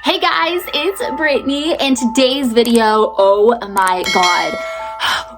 Hey guys, it's Brittany, and today's video, oh my god,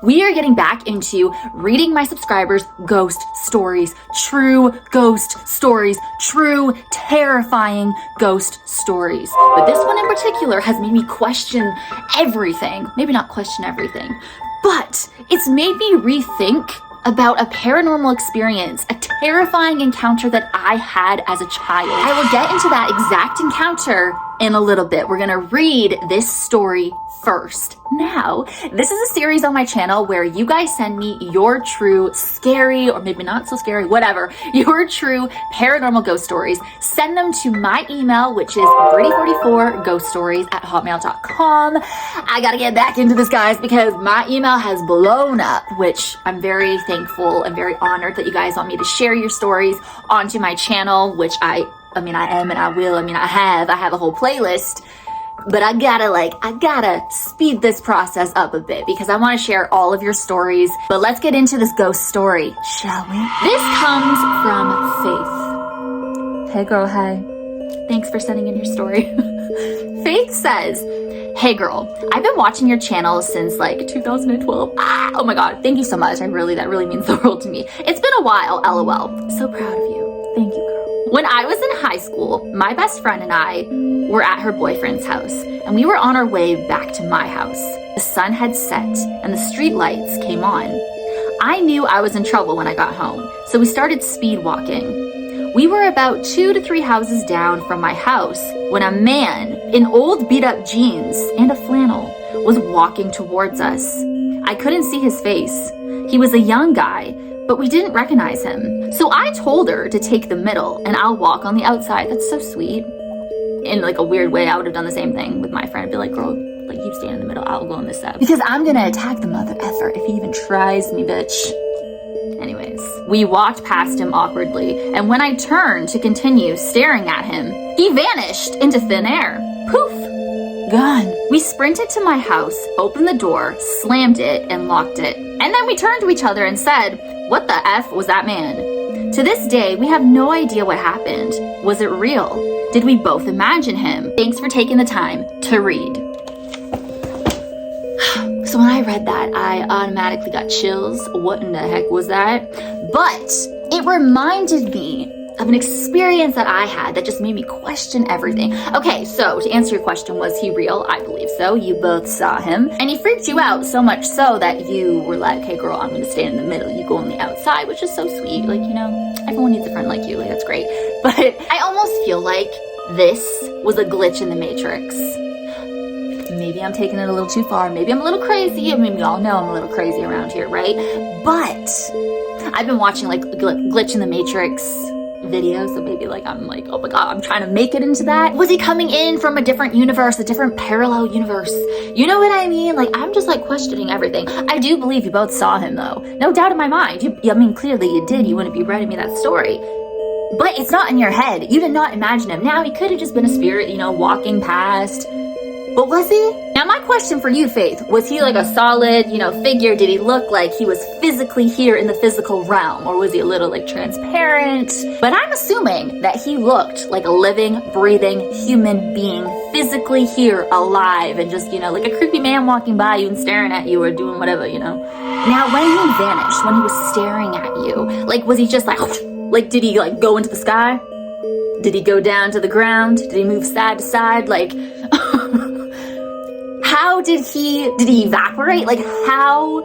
we are getting back into reading my subscribers' ghost stories. True ghost stories. True terrifying ghost stories. But this one in particular has made me question everything. Maybe not question everything, but it's made me rethink about a paranormal experience, a terrifying encounter that I had as a child. I will get into that exact encounter in a little bit. We're gonna read this story first. Now, this is a series on my channel where you guys send me your true scary, or maybe not so scary, whatever, your true paranormal ghost stories. Send them to my email, which is britty44ghoststories@hotmail.com. I gotta get back into this, guys, because my email has blown up, which I'm very thankful and very honored that you guys want me to share your stories onto my channel, which I am and I will. I have a whole playlist. But I gotta speed this process up a bit because I want to share all of your stories. But let's get into this ghost story, shall we? This comes from Faith. Hey girl, hey. Thanks for sending in your story. Faith says, hey girl, I've been watching your channel since like 2012. Oh my god, thank you so much. That really means the world to me. It's been a while, LOL. So proud of you. Thank you, girl. When I was in high school, my best friend and I were at her boyfriend's house, and we were on our way back to my house. The sun had set, and the street lights came on. I knew I was in trouble when I got home, so we started speed walking. We were about 2 to 3 houses down from my house when a man in old beat-up jeans and a flannel was walking towards us. I couldn't see his face. He was a young guy, but we didn't recognize him. So I told her to take the middle and I'll walk on the outside. That's so sweet. In like a weird way, I would have done the same thing with my friend. I'd be like, girl, like you stand in the middle, I'll go on this side. Because I'm gonna attack the mother effer if he even tries me, bitch. Anyways, we walked past him awkwardly, and when I turned to continue staring at him, he vanished into thin air. Poof! Gone. We sprinted to my house, opened the door, slammed it, and locked it. And then we turned to each other and said, what the F was that man? To this day, we have no idea what happened. Was it real? Did we both imagine him? Thanks for taking the time to read. So when I read that, I automatically got chills. What in the heck was that? But it reminded me of an experience that I had that just made me question everything. Okay, so to answer your question, was he real? I believe so. You both saw him. And he freaked you out so much so that you were like, hey girl, I'm gonna stand in the middle. You go on the outside, which is so sweet. Like, you know, everyone needs a friend like you. Like, that's great. But I almost feel like this was a glitch in the Matrix. Maybe I'm taking it a little too far. Maybe I'm a little crazy. I mean, we all know I'm a little crazy around here, right? But I've been watching like Glitch in the Matrix videos, so maybe like I'm like, oh my god, I'm trying to make it into that. Was he coming in from a different universe, a different parallel universe? You know what I mean? Like, I'm just like questioning everything. I do believe you both saw him though. No doubt in my mind. I mean, clearly you did. You wouldn't be writing me that story. But it's not in your head. You did not imagine him. Now, he could have just been a spirit, you know, walking past. But was he? Now, my question for you, Faith, was he like a solid, you know, figure? Did he look like he was physically here in the physical realm? Or was he a little like transparent? But I'm assuming that he looked like a living, breathing human being, physically here, alive, and just, you know, like a creepy man walking by you and staring at you or doing whatever, you know? Now, when he vanished, when he was staring at you, like, was he just like did he like go into the sky? Did he go down to the ground? Did he move side to side? Like, how did he evaporate? Like, how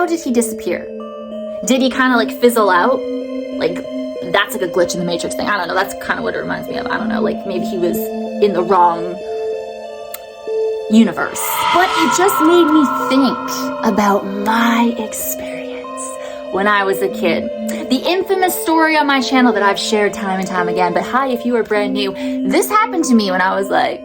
did he disappear? Did he kind of like fizzle out? Like, that's like a glitch in the Matrix thing. I don't know. That's kind of what it reminds me of. I don't know. Like, maybe he was in the wrong universe. But it just made me think about my experience when I was a kid. The infamous story on my channel that I've shared time and time again. But hi, if you are brand new, this happened to me when I was like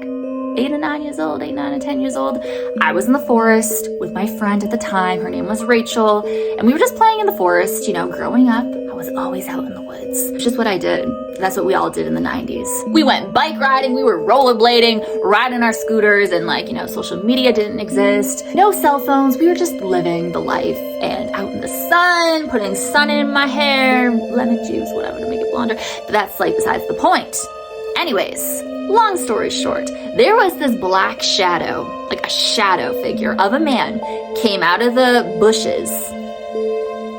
8 and 9 years old, 8, 9, and 10 years old. I was in the forest with my friend at the time. Her name was Rachel. And we were just playing in the forest. You know, growing up, I was always out in the woods. It's just what I did. That's what we all did in the 90s. We went bike riding, we were rollerblading, riding our scooters, and like, you know, social media didn't exist. No cell phones. We were just living the life and out in the sun, putting sun in my hair, lemon juice, whatever to make it blonder. But that's like besides the point. Anyways, Long story short, there was this black shadow, like a shadow figure of a man, came out of the bushes.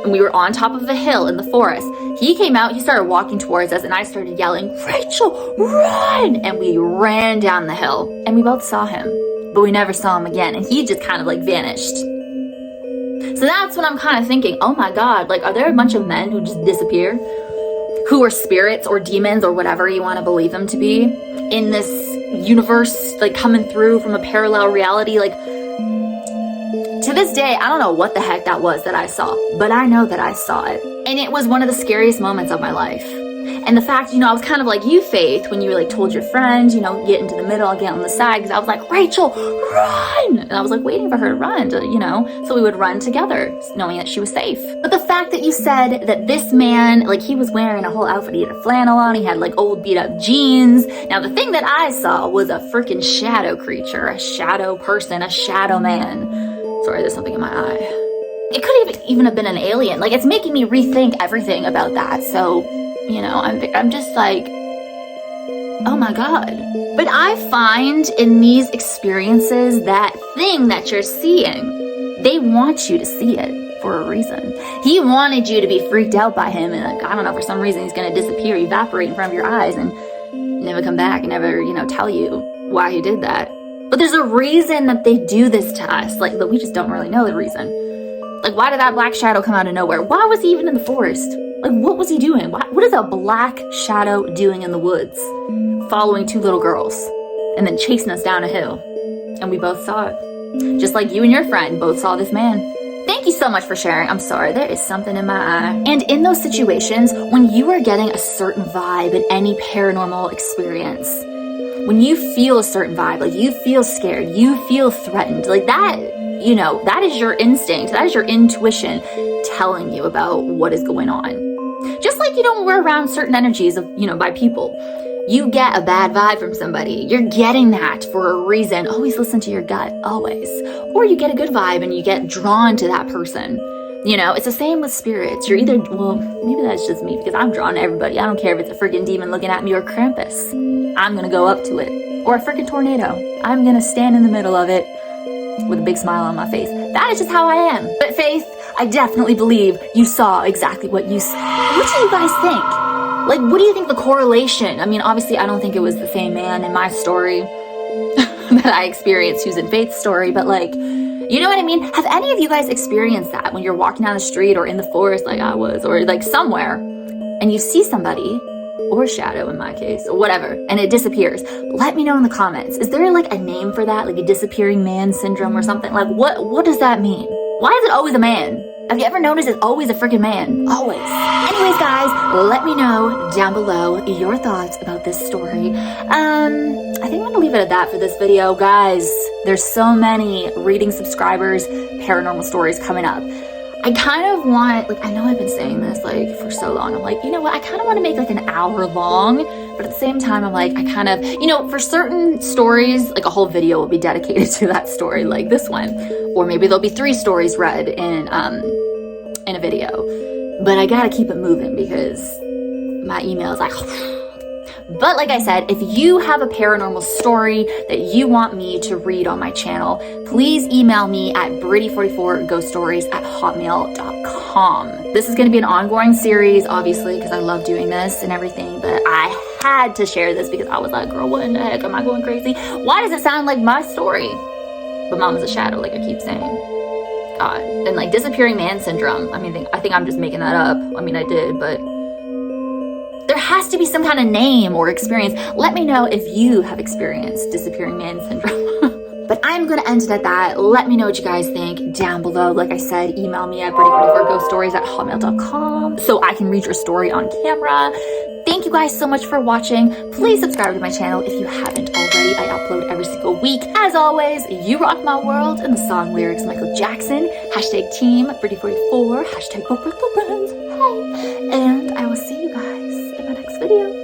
And we were on top of a hill in the forest. He came out, he started walking towards us, and I started yelling, "Rachel, run!" And we ran down the hill, and we both saw him, but we never saw him again, and he just kind of like vanished. So that's when I'm kind of thinking, oh my God, like, are there a bunch of men who just disappear? Who are spirits or demons or whatever you want to believe them to be in this universe, like coming through from a parallel reality? Like, to this day, I don't know what the heck that was that I saw, but I know that I saw it. And it was one of the scariest moments of my life. And the fact, I was kind of like you, Faith, when you like told your friend, get into the middle, I'll get on the side, because I was like, "Rachel, run!" And I was like waiting for her to run, so we would run together, knowing that she was safe. But the fact that you said that this man, like, he was wearing a whole outfit, he had a flannel on, he had like old beat up jeans. Now the thing that I saw was a freaking shadow creature, a shadow person, a shadow man. Sorry, there's something in my eye. It could even have been an alien. Like, it's making me rethink everything about that. So, I'm just like, oh my God. But I find in these experiences, that thing that you're seeing, they want you to see it for a reason. He wanted you to be freaked out by him, and like, I don't know, for some reason he's going to disappear, evaporate in front of your eyes, and never come back and never, tell you why he did that. But there's a reason that they do this to us, like, but we just don't really know the reason. Like, why did that black shadow come out of nowhere? Why was he even in the forest? Like, what was he doing? What is a black shadow doing in the woods? Following two little girls and then chasing us down a hill. And we both saw it. Just like you and your friend both saw this man. Thank you so much for sharing. I'm sorry, there is something in my eye. And in those situations, when you are getting a certain vibe in any paranormal experience, when you feel a certain vibe, like you feel scared, you feel threatened, like that, that is your instinct, that is your intuition telling you about what is going on. Just like, when we're around certain energies of, by people, you get a bad vibe from somebody, you're getting that for a reason. Always listen to your gut, always. Or you get a good vibe and you get drawn to that person. It's the same with spirits. You're either, well, maybe that's just me, because I'm drawn to everybody. I don't care if it's a freaking demon looking at me or Krampus. I'm gonna go up to it. Or a freaking tornado. I'm gonna stand in the middle of it with a big smile on my face. That is just how I am. But Faith, I definitely believe you saw exactly what you saw. What do you guys think? Like, what do you think the correlation? I mean, obviously, I don't think it was the same man in my story that I experienced who's in Faith's story, but like, you know what I mean? Have any of you guys experienced that when you're walking down the street or in the forest like I was, or like somewhere, and you see somebody, or a shadow in my case, or whatever, and it disappears? Let me know in the comments. Is there like a name for that? Like a disappearing man syndrome or something? Like, what does that mean? Why is it always a man? Have you ever noticed it's always a freaking man? Always. Anyways, guys, let me know down below your thoughts about this story. I think I'm gonna leave it at that for this video. Guys, there's so many reading subscribers, paranormal stories coming up. I kind of want, like, I know I've been saying this like for so long. I'm like, you know what? I kind of want to make like an hour long, but at the same time, I'm like, I kind of, for certain stories, like a whole video will be dedicated to that story, like this one, or maybe there'll be 3 stories read in a video. But I gotta keep it moving because my email is like. But like I said, if you have a paranormal story that you want me to read on my channel, please email me at britty44ghoststories@hotmail.com. This is going to be an ongoing series, obviously, because I love doing this and everything, but I had to share this because I was like, girl, what in the heck? Am I going crazy? Why does it sound like my story? But mom is a shadow, like I keep saying. God. And like disappearing man syndrome. I mean, I think I'm just making that up. I mean, I did, but there has to be some kind of name or experience. Let me know if you have experienced disappearing man syndrome. But I'm going to end it at that. Let me know what you guys think down below. Like I said, email me at britty44ghoststories@hotmail.com so I can read your story on camera. Thank you guys so much for watching. Please subscribe to my channel if you haven't already. I upload every single week. As always, you rock my world, and the song lyrics Michael Jackson. #team Britty44. #Hey. And I will see you guys in my next video.